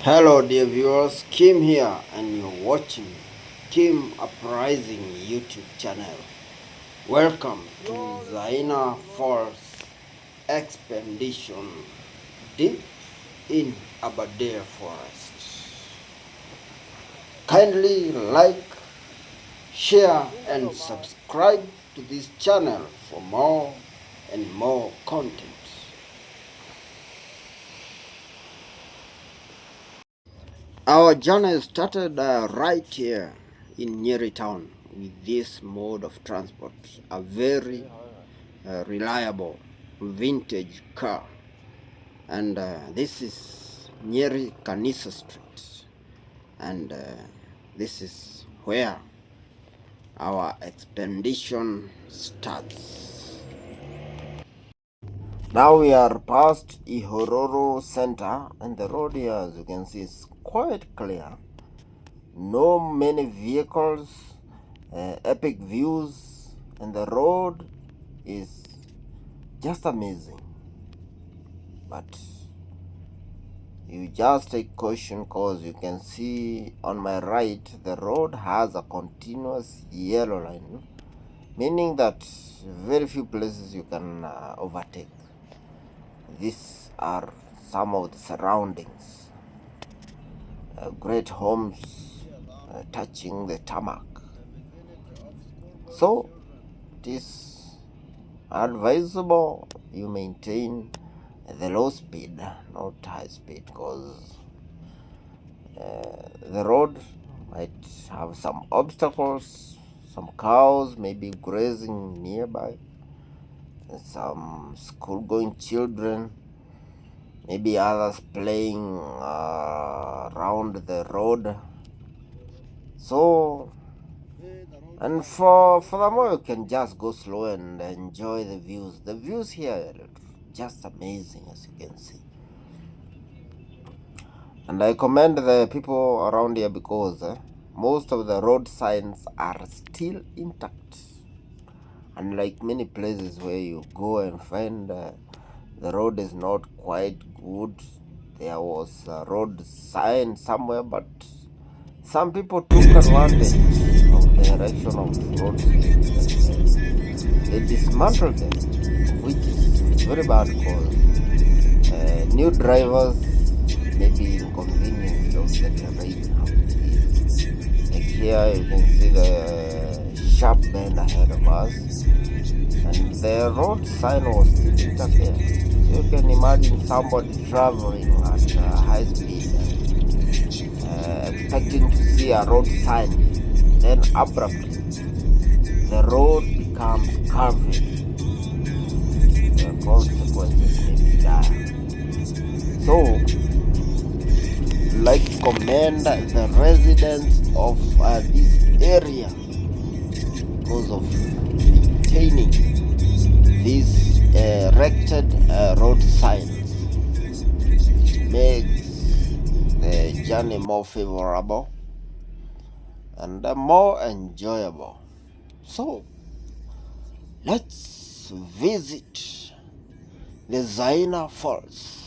Hello dear viewers, Kim here and you're watching Kim Uprising YouTube channel. Welcome to Zaina Falls Expedition deep in Aberdare Forest. Kindly like, share and subscribe to this channel for more and more content. Our journey started right here in Nyeri town with this mode of transport, a very reliable vintage car. And this is Nyeri Kanisa Street. And this is where our expedition starts. Now we are past Ihororo Center, and the road here, as you can see, is quite clear. No many vehicles, epic views, and the road is just amazing. But you just take caution because you can see on my right the road has a continuous yellow line, meaning that very few places you can overtake. These are some of the surroundings. Great homes touching the tarmac. So it is advisable you maintain the low speed, not high speed, because the road might have some obstacles, some cows maybe grazing nearby, some school-going children, maybe others playing around the road. So, and furthermore, you can just go slow and enjoy the views. The views here are just amazing, as you can see. And I commend the people around here because most of the road signs are still intact. Unlike many places where you go and find the road is not quite good. There was a road sign somewhere, but some people took advantage of the erection of roads. They dismantled them, which is very bad because new drivers may be inconvenienced of the terrain. Like here you can see the sharp bend ahead of us, and the road sign was still intact there. So you can imagine somebody traveling at high speed, expecting to see a road sign, then abruptly the road becomes curved. The consequences may be dire. So, like to commend the residents of this area because of maintaining these erected road signs. It makes the journey more favorable and more enjoyable. So, let's visit the Zaina Falls.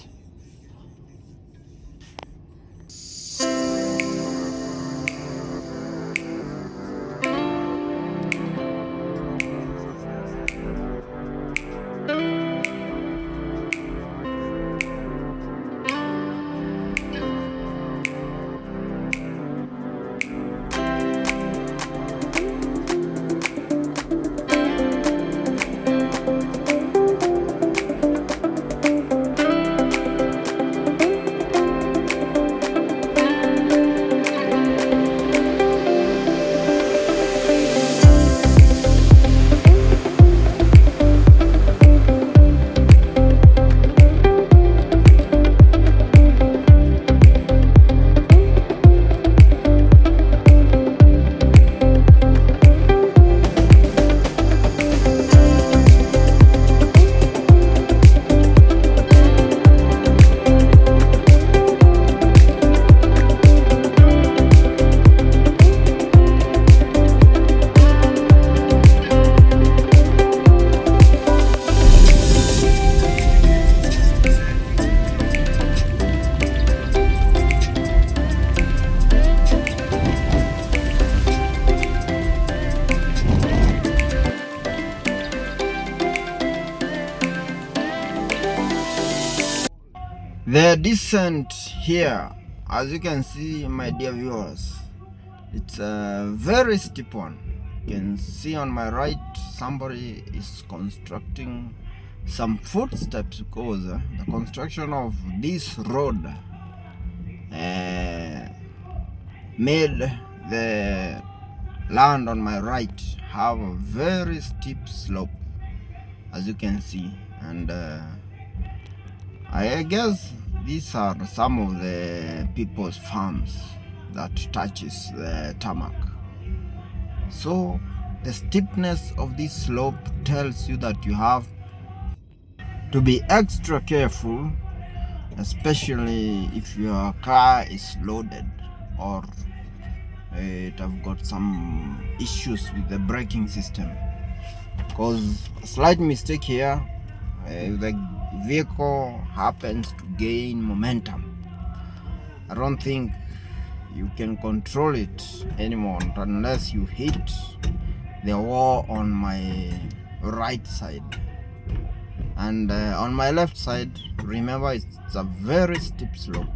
The descent here, as you can see, my dear viewers, it's a very steep one. You can see on my right somebody is constructing some footsteps because the construction of this road made the land on my right have a very steep slope, as you can see, and I guess these are some of the people's farms that touches the tarmac. So the steepness of this slope tells you that you have to be extra careful, especially if your car is loaded or it have got some issues with the braking system, because a slight mistake here, the vehicle happens to gain momentum. I don't think you can control it anymore unless you hit the wall on my right side. And on my left side, remember, it's a very steep slope.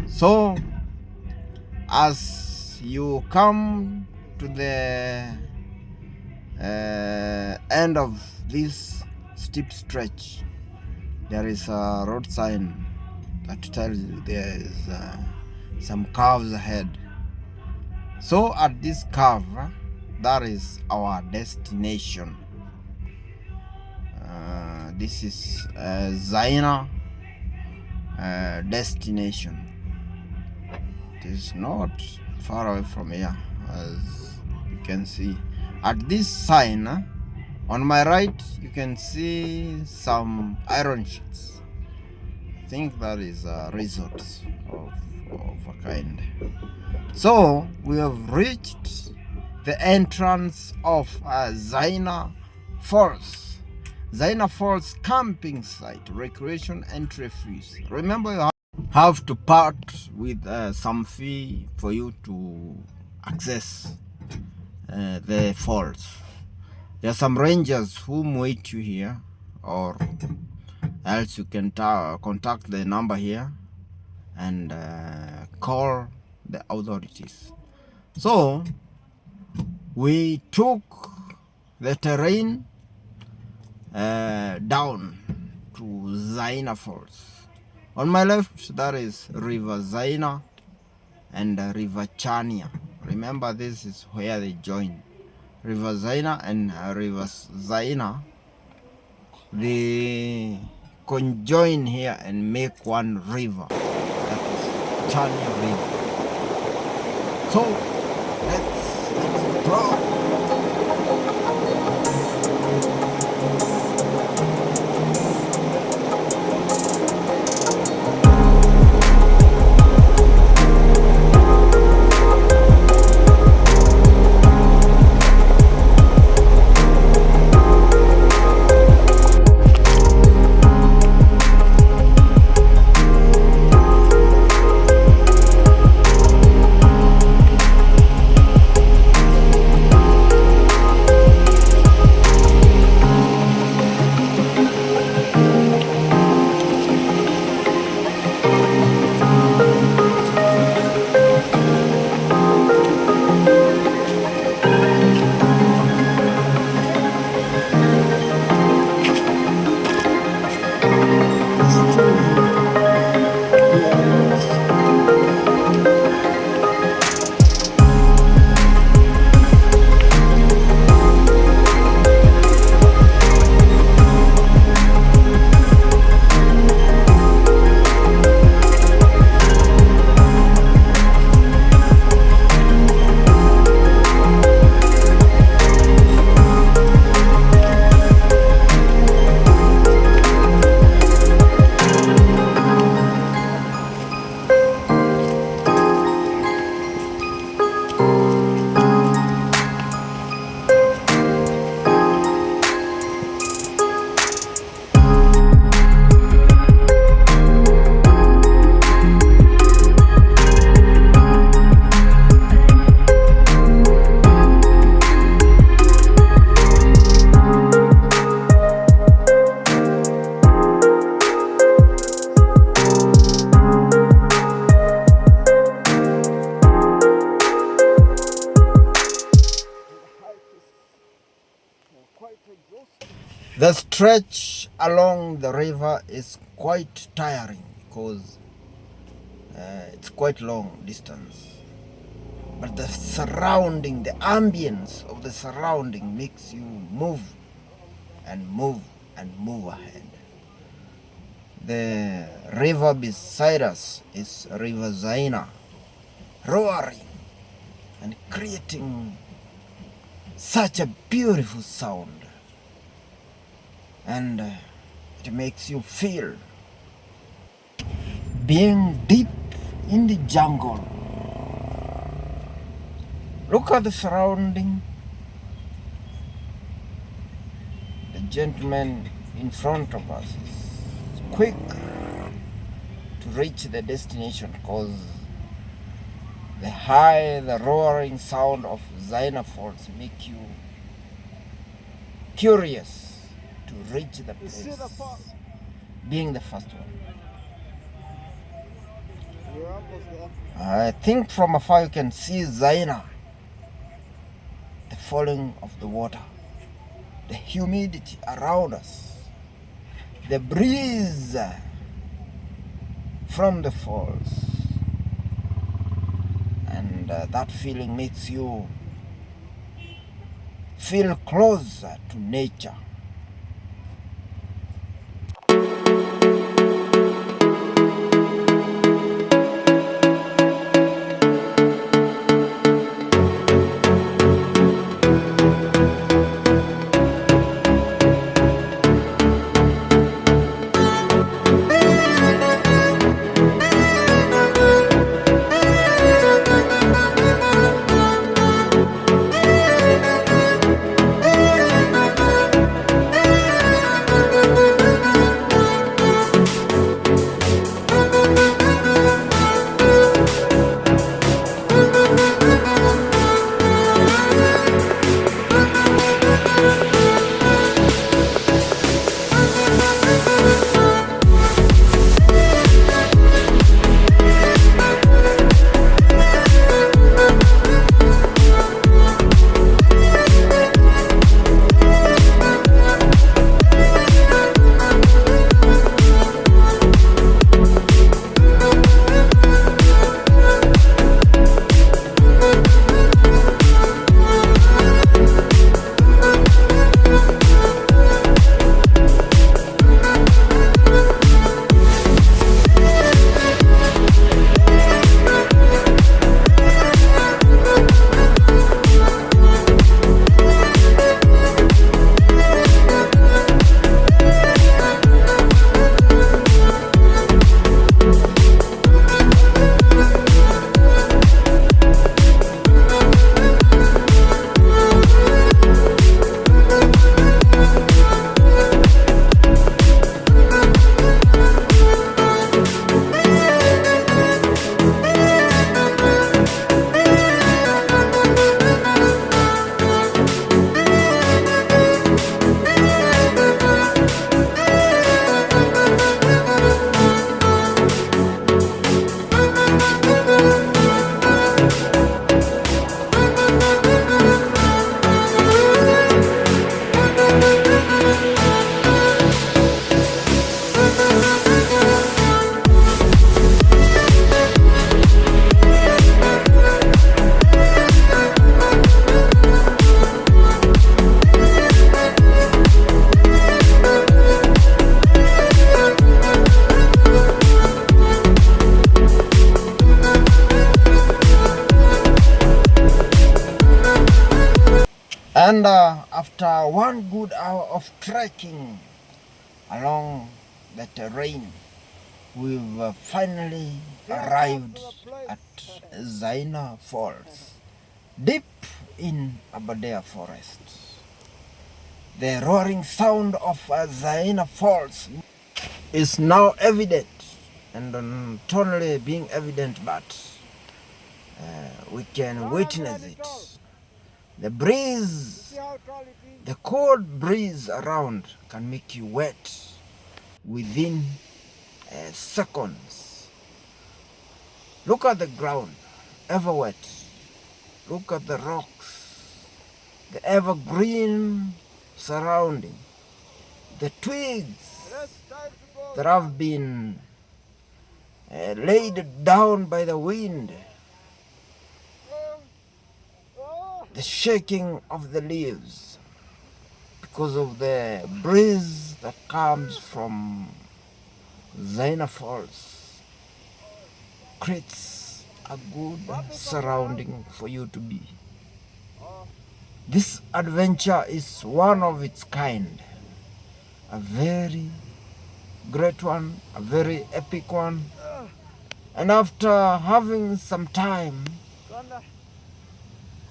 So as you come to the end of this steep stretch, there is a road sign that tells you there is some curves ahead. So at this curve, that is our destination. This is Zaina destination. It is not far away from here, as you can see. At this sign on my right, you can see some iron sheets. I think that is a resort of a kind. So we have reached the entrance of Zaina Falls. Zaina Falls camping site, recreation entry fees. Remember, you have to part with some fee for you to access the falls. There are some rangers who wait you here, or else you can contact the number here and call the authorities. So we took the terrain down to Zaina Falls. On my left, that is River Zaina and River Chania. Remember, this is where they join. River Zaina and River Zaina, they conjoin here and make one river. That is Chania River. So let's draw. The stretch along the river is quite tiring because it's quite long distance. But the surrounding, the ambience of the surrounding makes you move and move and move ahead. The river beside us is River Zaina, roaring and creating such a beautiful sound. And it makes you feel being deep in the jungle. Look at the surrounding. The gentleman in front of us is quick to reach the destination because the roaring sound of Zaina Falls make you curious to reach the place, being the first one. I think from afar you can see Zaina, the falling of the water, the humidity around us, the breeze from the falls, and that feeling makes you feel closer to nature. And after one good hour of trekking along the terrain, we've finally arrived at Zaina Falls, deep in Aberdare Forest. The roaring sound of Zaina Falls is now evident, and not only being evident, but we can witness it. The breeze, the cold breeze around can make you wet within seconds. Look at the ground, ever wet. Look at the rocks, the evergreen surrounding, the twigs that have been laid down by the wind, the shaking of the leaves because of the breeze that comes from Zaina Falls creates a good surrounding for you to be. This adventure is one of its kind, a very great one, a very epic one. And after having some time,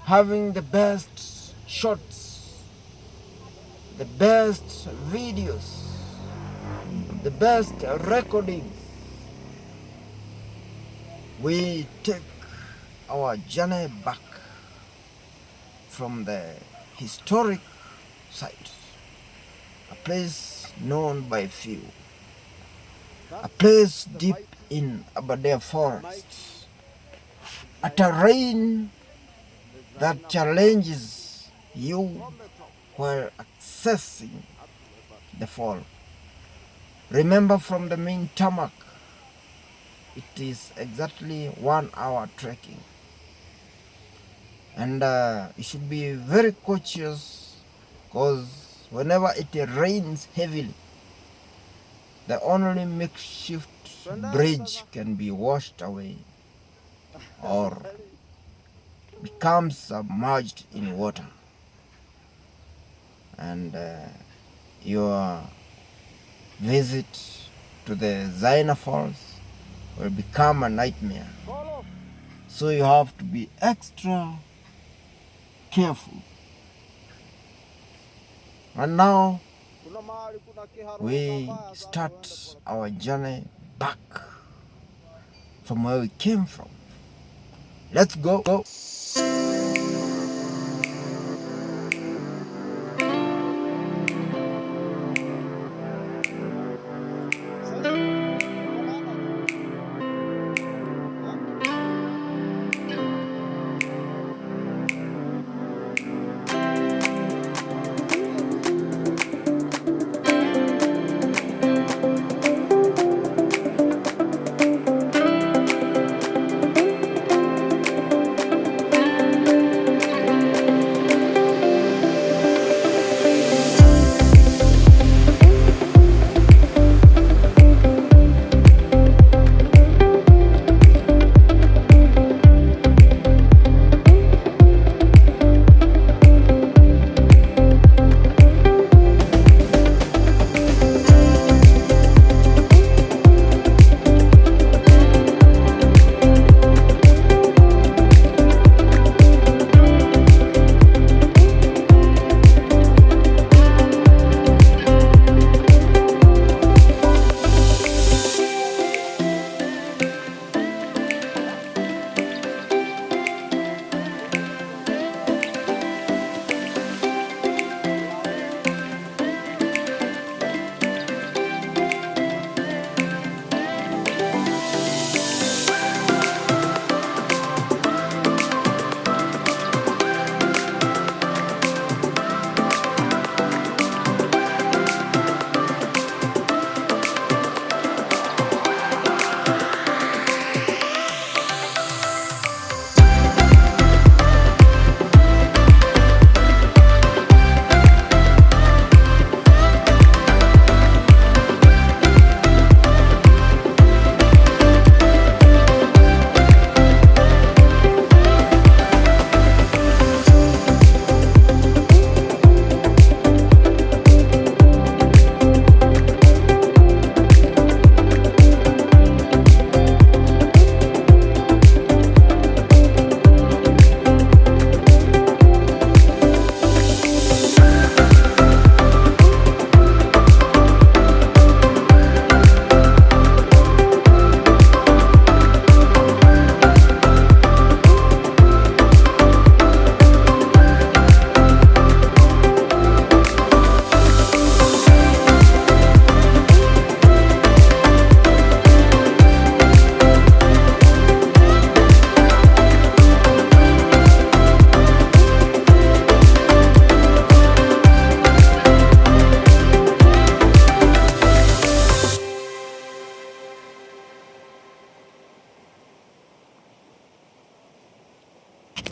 having the best shots, the best videos, the best recordings, we take our journey back from the historic site, a place known by few, a place deep in Aberdare Forest, a terrain that challenges you while accessing the fall. Remember, from the main tarmac, it is exactly 1 hour trekking. And you should be very cautious, because whenever it rains heavily, the only makeshift bridge can be washed away or becomes submerged in water, and your visit to the Zaina Falls will become a nightmare. So you have to be extra careful. And now we start our journey back from where we came from. Let's go.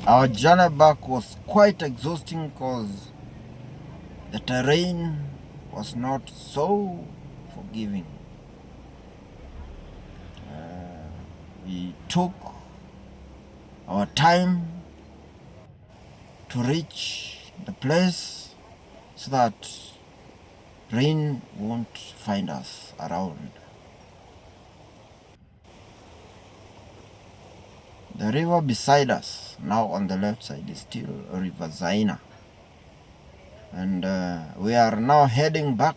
Our journey back was quite exhausting because the terrain was not so forgiving. We took our time to reach the place so that rain won't find us around. The river beside us, now on the left side, is still River Zaina. And we are now heading back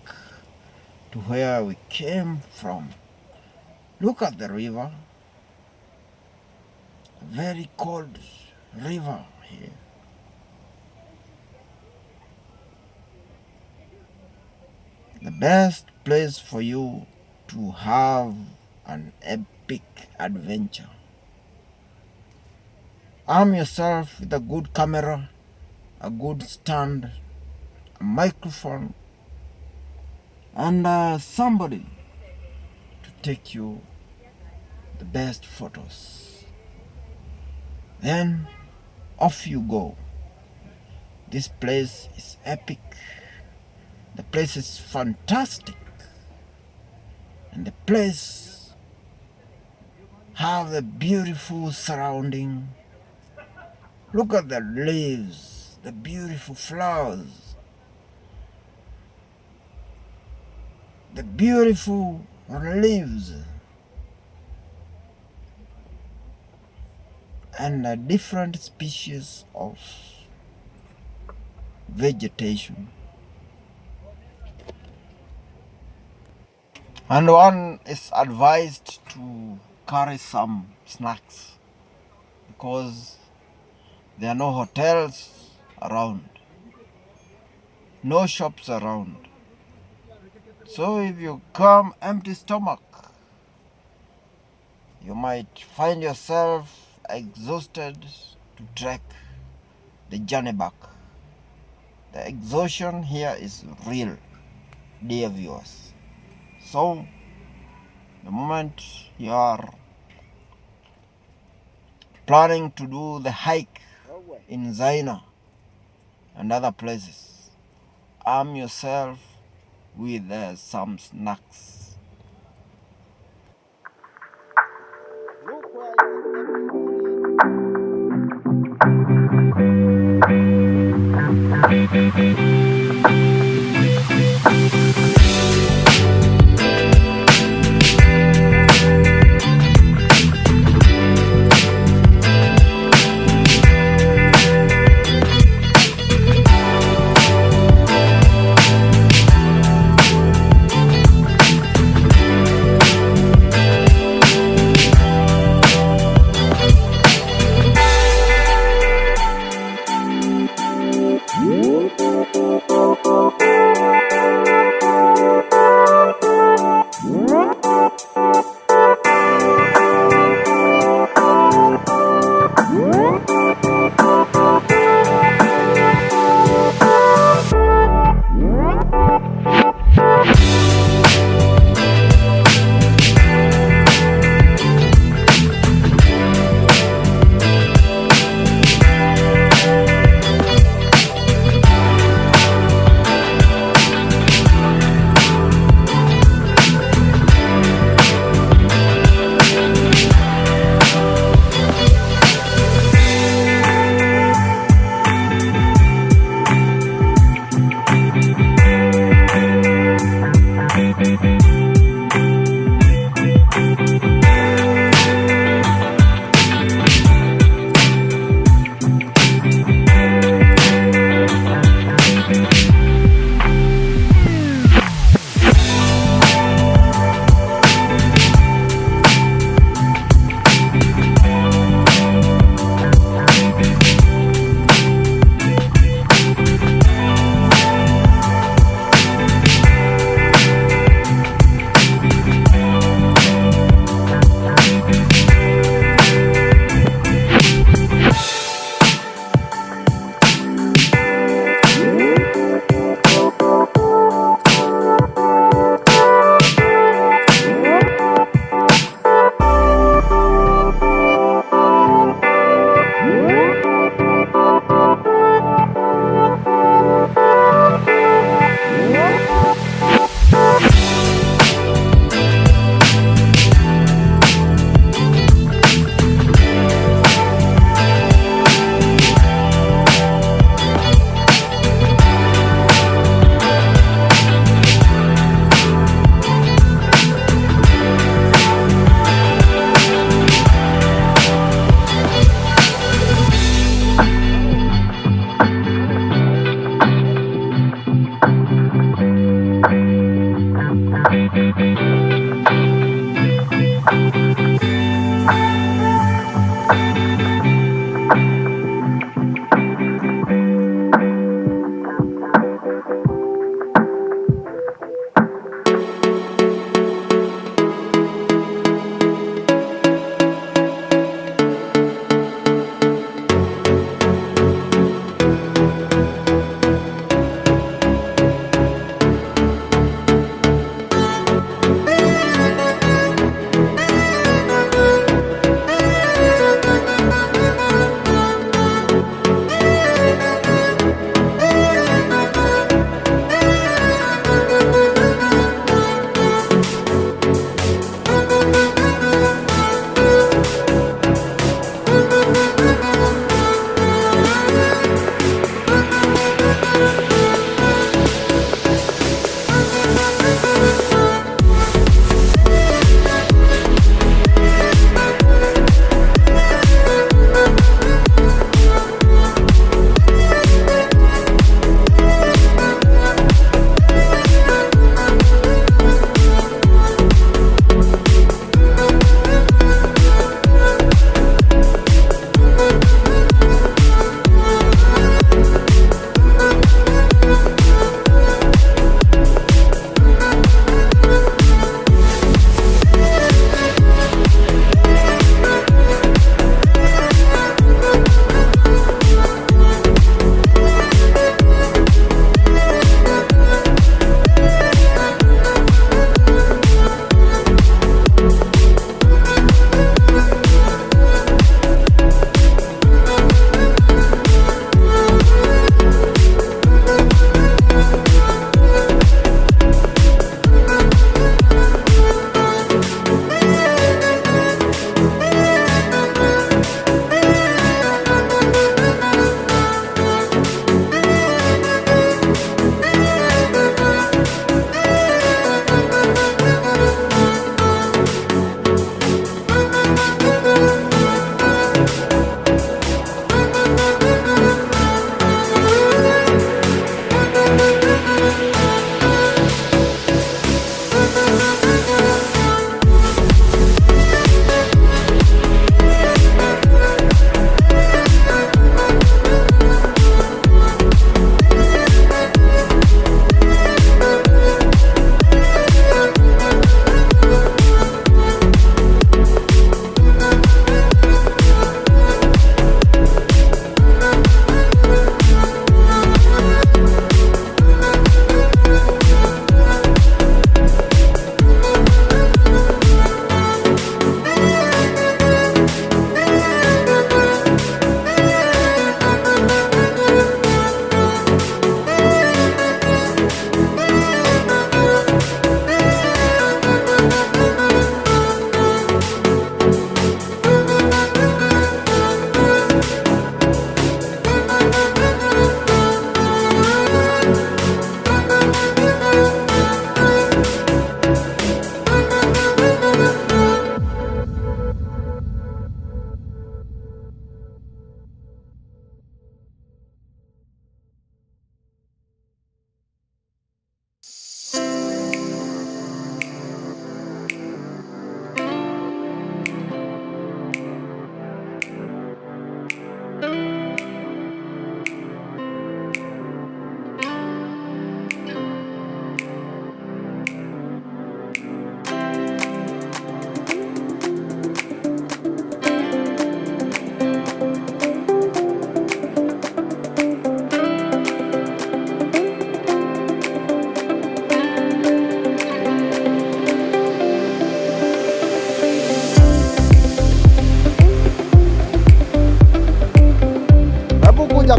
to where we came from. Look at the river. A very cold river here. The best place for you to have an epic adventure. Arm yourself with a good camera, a good stand, a microphone, and somebody to take you the best photos. Then off you go. This place is epic. The place is fantastic. And the place have a beautiful surrounding. Look at the leaves, the beautiful flowers, the beautiful leaves, and a different species of vegetation. And one is advised to carry some snacks because there are no hotels around, no shops around. So if you come empty stomach, you might find yourself exhausted to trek the journey back. The exhaustion here is real, dear viewers. So the moment you are planning to do the hike in Zaina and other places, arm yourself with some snacks. Look where you're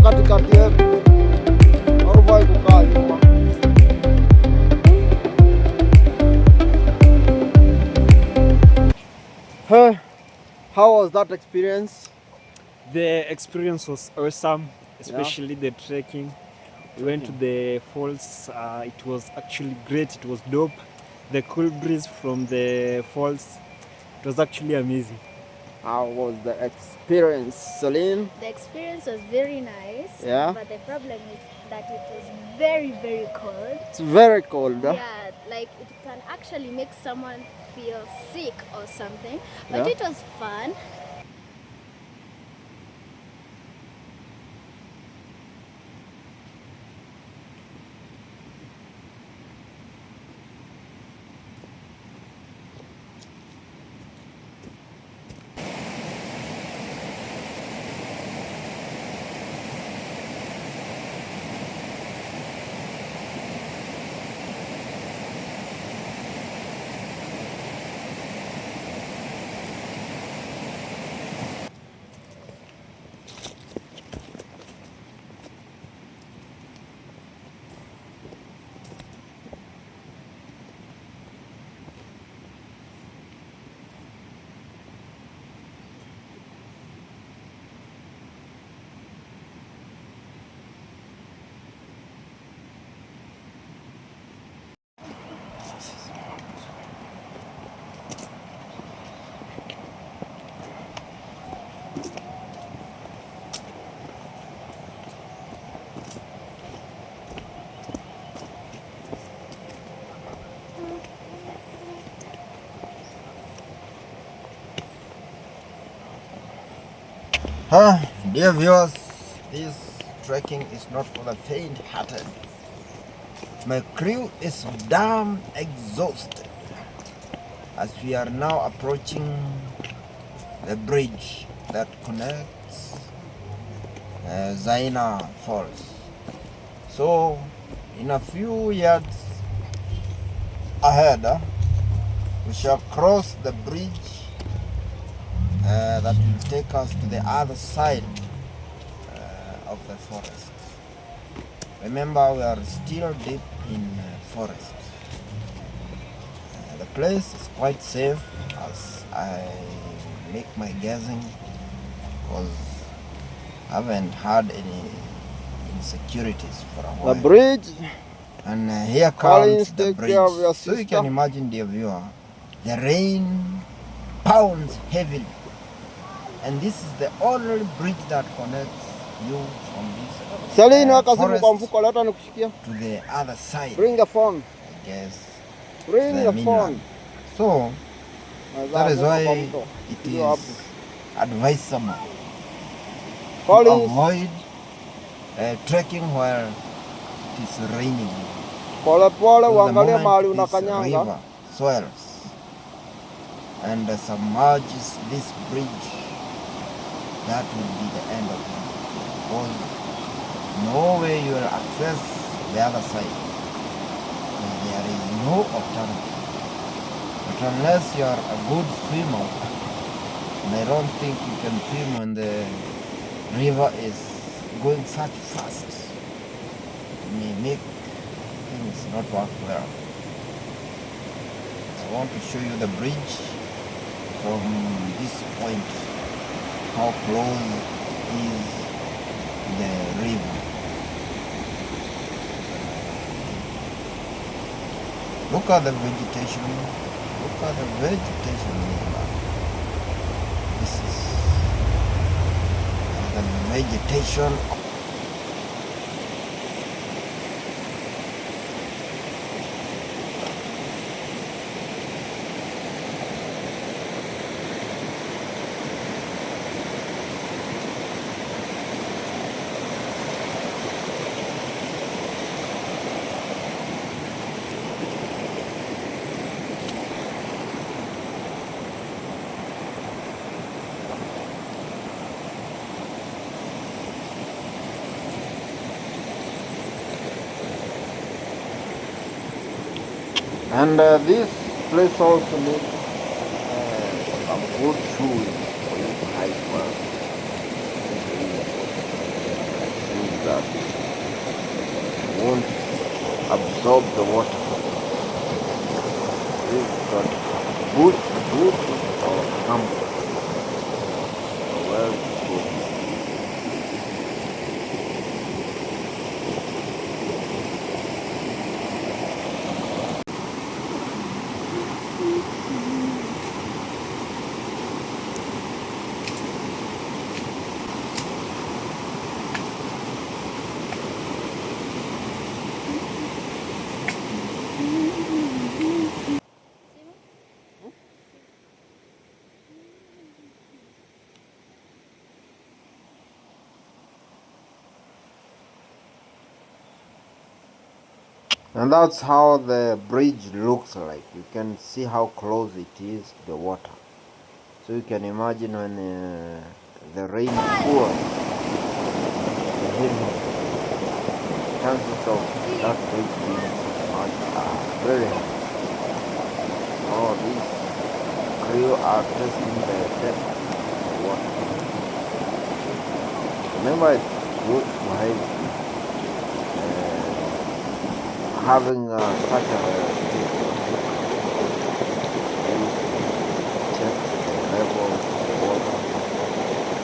katikati yetu, haufai kukaa nyuma. How was that experience? The experience was awesome, especially the trekking. We went to the falls. It was actually great. It was dope. The cool breeze from the falls. It was actually amazing. How was the experience, Celine? The experience was very nice. Yeah. But the problem is that it was very, very cold. It's very cold. Yeah, like it can actually make someone feel sick or something, but Yeah. it was fun. Dear viewers, this trekking is not for the faint-hearted. My crew is damn exhausted as we are now approaching the bridge that connects Zaina Falls. So, in a few yards ahead, we shall cross the bridge that will take us to the other side of the forest. Remember, we are still deep in forest. The place is quite safe as I make my guessing, because I haven't had any insecurities for a while. The bridge. And here Collins, comes the take care of bridge. your So you sister. can imagine, dear viewer, the rain pounds heavily. And this is the only bridge that connects you from this Selina, kasimu kwa forest mfuko, leta nikushikia. to the other side, Bring the phone. I guess, Bring the the mainland. phone. So that is why Kwa it mfuko. Ndio hapo. is advisable to Collins, avoid trekking where it is raining. pole pole, The uangalie moment mahali this unakanyanga. river swells and submerges this bridge, that will be the end of it. Because no way you will access the other side. There is no alternative. But unless you are a good swimmer, and I don't think you can swim when the river is going such fast, it may make things not work well. I want to show you the bridge from this point, how close is the river. Look at the vegetation. Look at the vegetation here. This is the vegetation. And this place also needs some good shoes for you to hike well. Shoes that won't absorb the water. This got boot or comfort. Well, good. And that's how the bridge looks like. You can see how close it is to the water. So you can imagine when the rain pours, the heavy chances of that bridge being submerged are very high. Oh, these crew are testing the depth of the water. Remember, it's good to having such a check the level of the water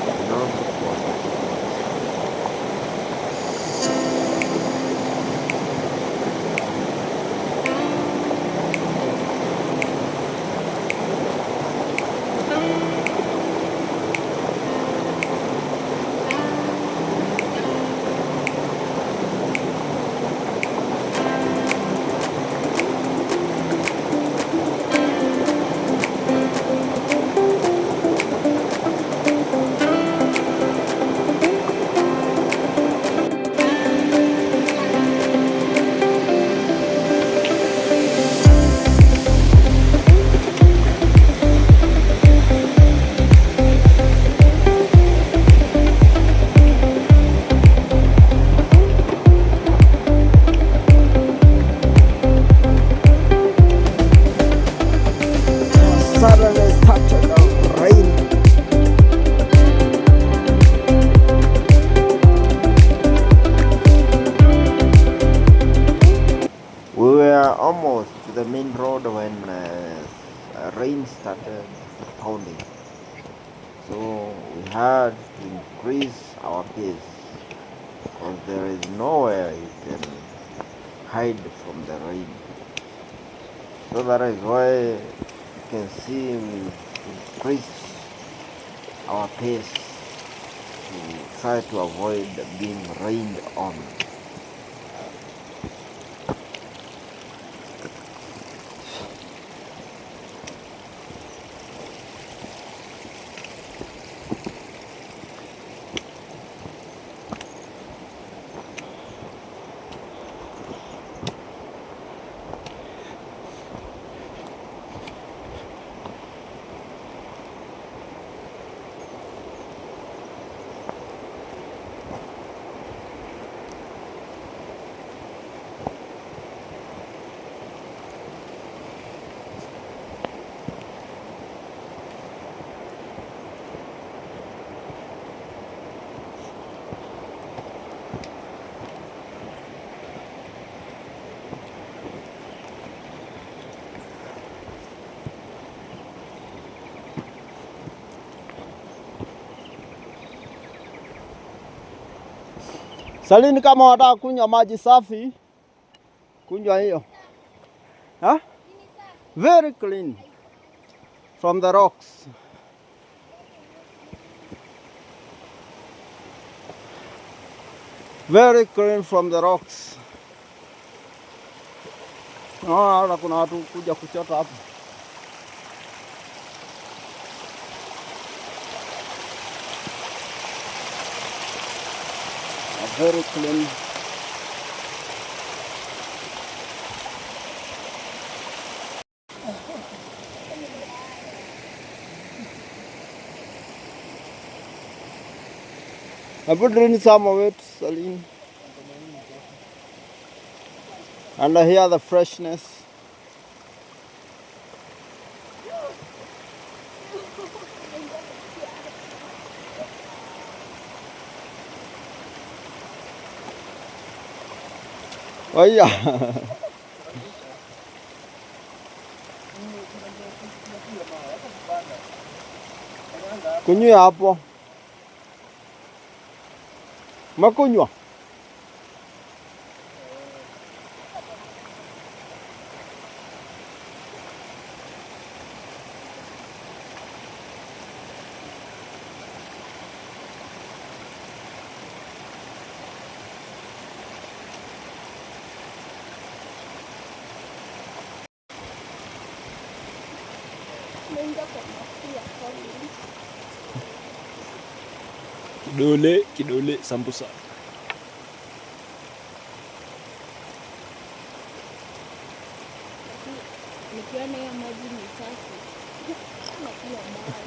and also for suddenly started raining. We were almost to the main road when rain started pounding. So we had to increase our pace because there is nowhere you can hide from the rain. So that is why you can see we increased our pace to try to avoid being rained on. Salini, kama wataka kunywa maji safi, kunywa hiyo. Huh? Very clean from the rocks. Very clean from the rocks. Hata kuna watu kuja kuchota hapa. Very clean. I put in some of it, Saline. And I hear the freshness. Oh yeah. Kunywa hapo. Makunywa. Kidole sambusa. Nikiona hiyo maji ni chafu. Nakunywa dawa.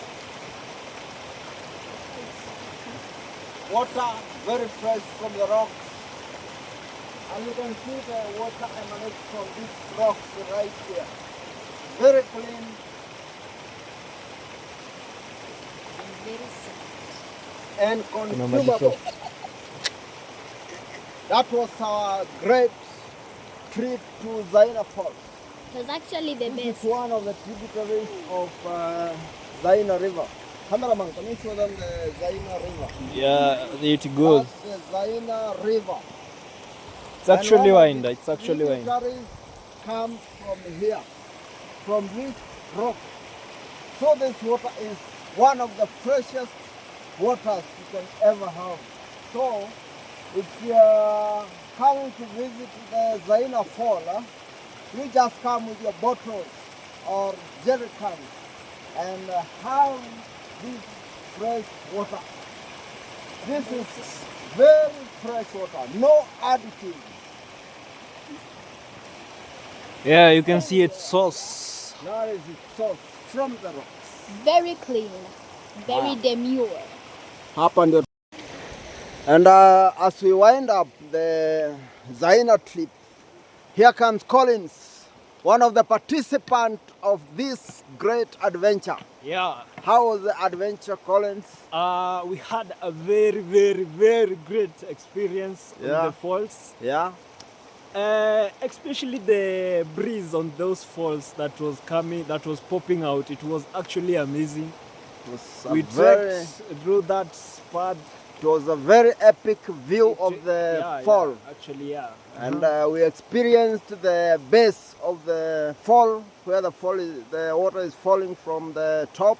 Water very fresh from the rocks. And you can see the water emanates from these rocks right here. Very clean. And very soft. And consumable. That was our great trip to Zaina Falls. It was actually the This best. is one of the tributaries of Zaina River. Cameraman, can you show them the Zaina River? Yeah, it goes. That's the Zaina River. It's actually And one of wind. the It's actually wind. tributaries come from here, from this rock. So this water is one of the freshest waters you can ever have. So if you're coming to visit the Zaina Fall, you just come with your bottles or jerry cans and have this fresh water. This is very fresh water, no additive. Yeah, you can see its source. Now is it source from the rocks. Very clean. Very demure. Happened. And as we wind up the Zaina trip, here comes Collins, one of the participants of this great adventure. Yeah. How was the adventure, Collins? We had a very, very, very great experience in Yeah. the falls. Yeah, Especially the breeze on those falls that was coming, that was popping out. It was actually amazing. it was a We very, trekked through that spot. it was a very epic view of the Yeah, fall. yeah, actually, yeah. And we experienced the base of the fall, where the water is falling from the top.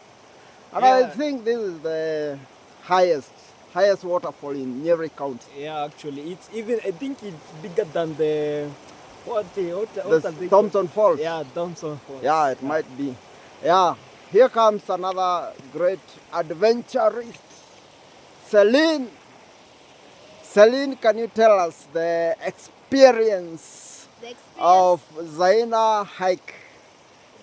And I Yeah. think this is the highest waterfall in Nyeri County. Yeah, actually, it's even. I think it's bigger than the what are The they called? Thompson Falls. Yeah, Thompson Falls. Yeah, it might be. Yeah, here comes another great adventurist, Celine. Celine, can you tell us the experience The experience, of Zaina hike?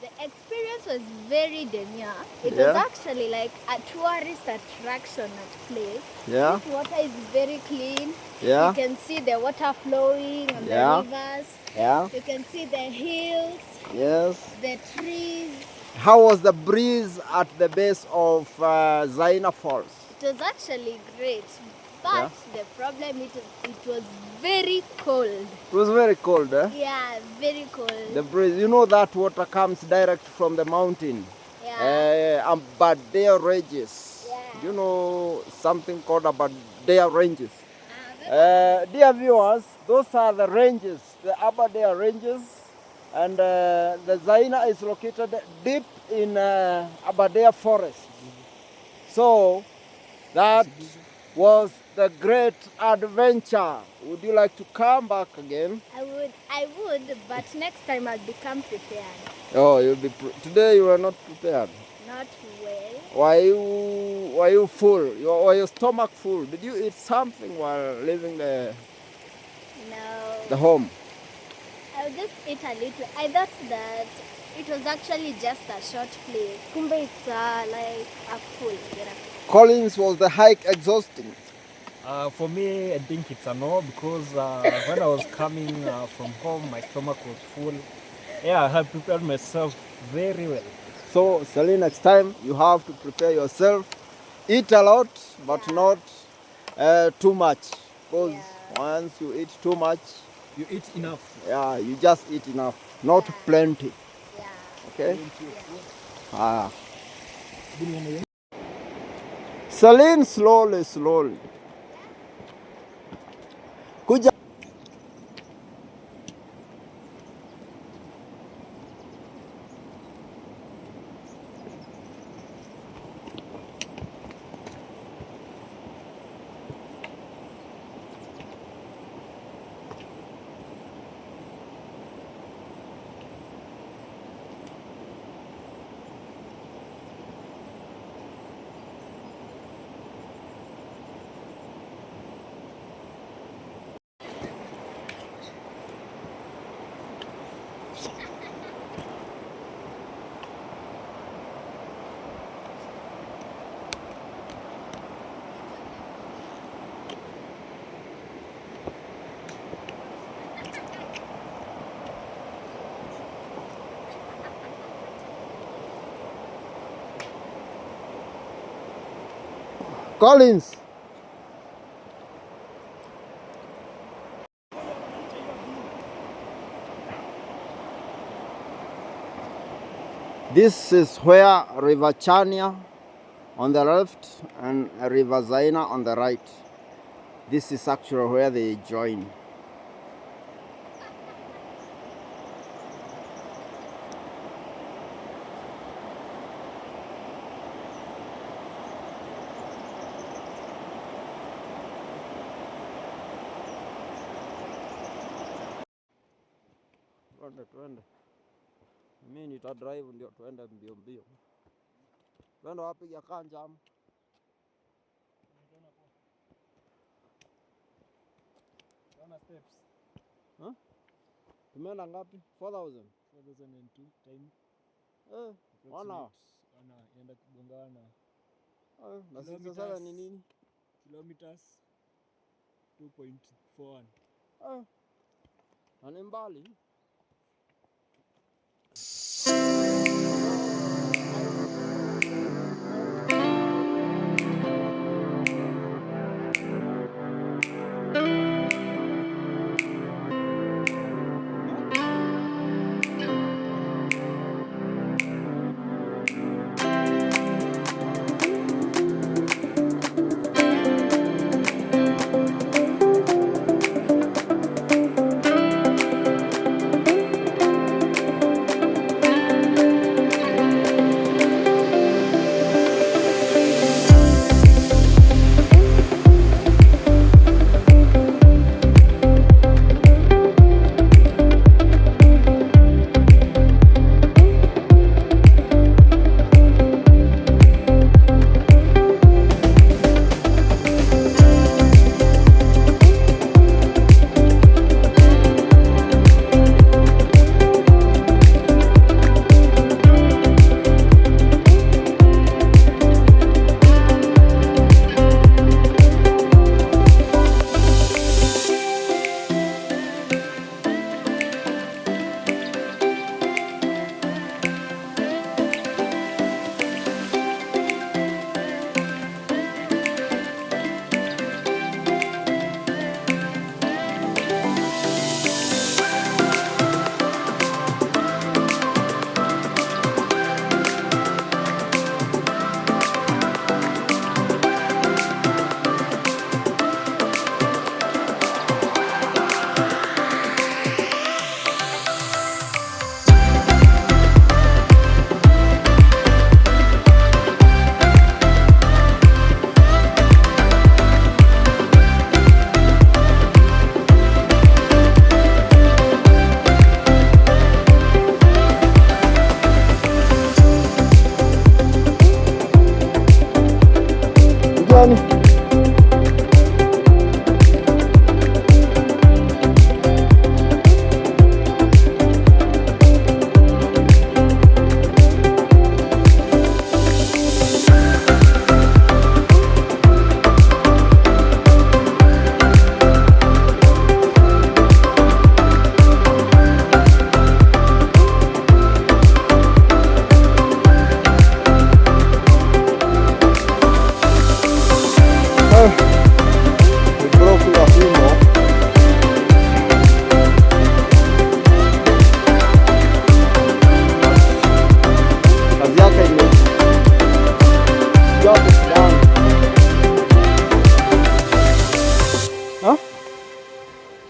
the experience was very demure. It was Yeah. actually like a tourist attraction at place. Yeah, This water is very clean. yeah, You can see the water flowing on Yeah. the rivers. yeah, You can see the hills, yes. the trees. How was the breeze at the base of Zaina Falls? It was actually great. But Yeah. the problem it was very cold. It was very cold, eh? Yeah, very cold. The breeze, you know that water comes direct from the mountain. Yeah. Aberdare Ranges. Yeah. Do you know something called Aberdare Ranges? That's Dear viewers, those are the ranges, the Aberdare Ranges, and the Zaina is located deep in Aberdare Forest. So that was the great adventure. Would you like to come back again? I would, but next time I'll become prepared. Oh, you'll be today. You were not prepared. Not well. Were you full? Were your stomach full? Did you eat something while leaving the No. home? I'll just eat a little. I thought that it was actually just a short place. Kumbe it's like a pool. Collins, was the hike exhausting? For me, I think it's a no because when I was coming from home, my stomach was full. Yeah, I had prepared myself very well. So, Celine, next time you have to prepare yourself. Eat a lot, but not too much. Because Yeah. once you eat too much, You eat enough. yeah, you just eat enough, not plenty. Yeah. Okay? Ah. Celine, slowly, slowly. Kuja. Collins. This is where River Chania on the left and River Zaina on the right. This is actually where they join. Twende. Mimi nitadrive ndio tuende mbio mbio. Twende wapi ya Kanjam? Kuna steps. Huh? Tumeenda ngapi? 4000. 4002 time. Wana Enda kugongana. Na sisi sasa ni nini? Kilometers 2.41. Na ni mbali.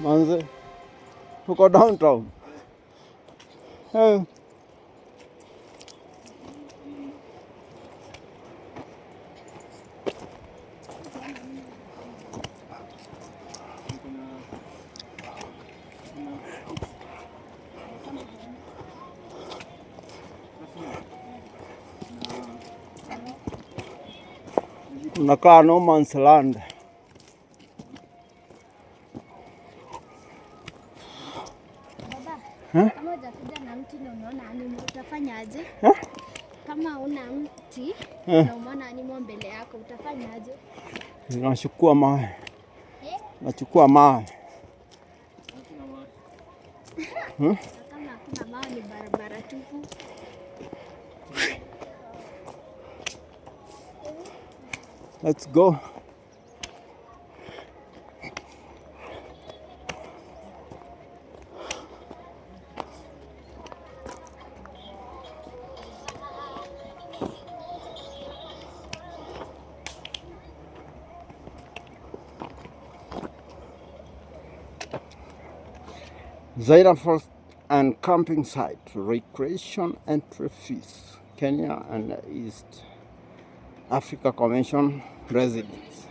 Manze, uko downtown. Unakaa no man's land. Kama hujakuja na mti na unaona animal utafanyaje? Kama una mti na umeona animal mbele yako utafanyaje? Nachukua mawe. Nachukua mawe. Kama hakuna mawe ni barabara tupu. Let's go. Zaina Forest and camping site, recreation entry fees, Kenya and East Africa Convention residents.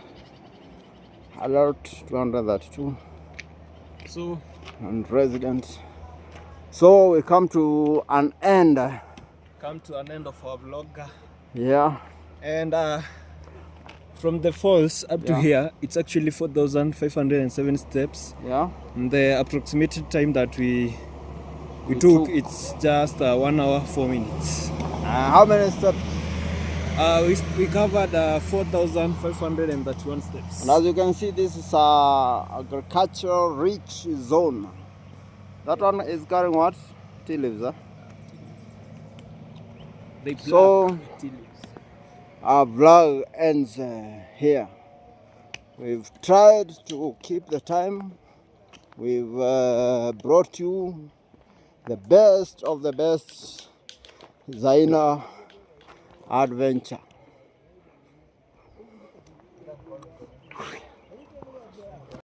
Alert 232 So and residents. So we come to an end. come to an end of our vlog. Yeah. And from the falls up to here, it's actually 4,507 steps. Yeah. And the approximated time that we took, it's just 1 hour 4 minutes. How many steps? We covered 4,531 steps. And as you can see, this is a agricultural rich zone. That one is carrying what? Tea leaves, huh? So our vlog ends here. We've tried to keep the time. We've brought you the best of the best Zaina adventure.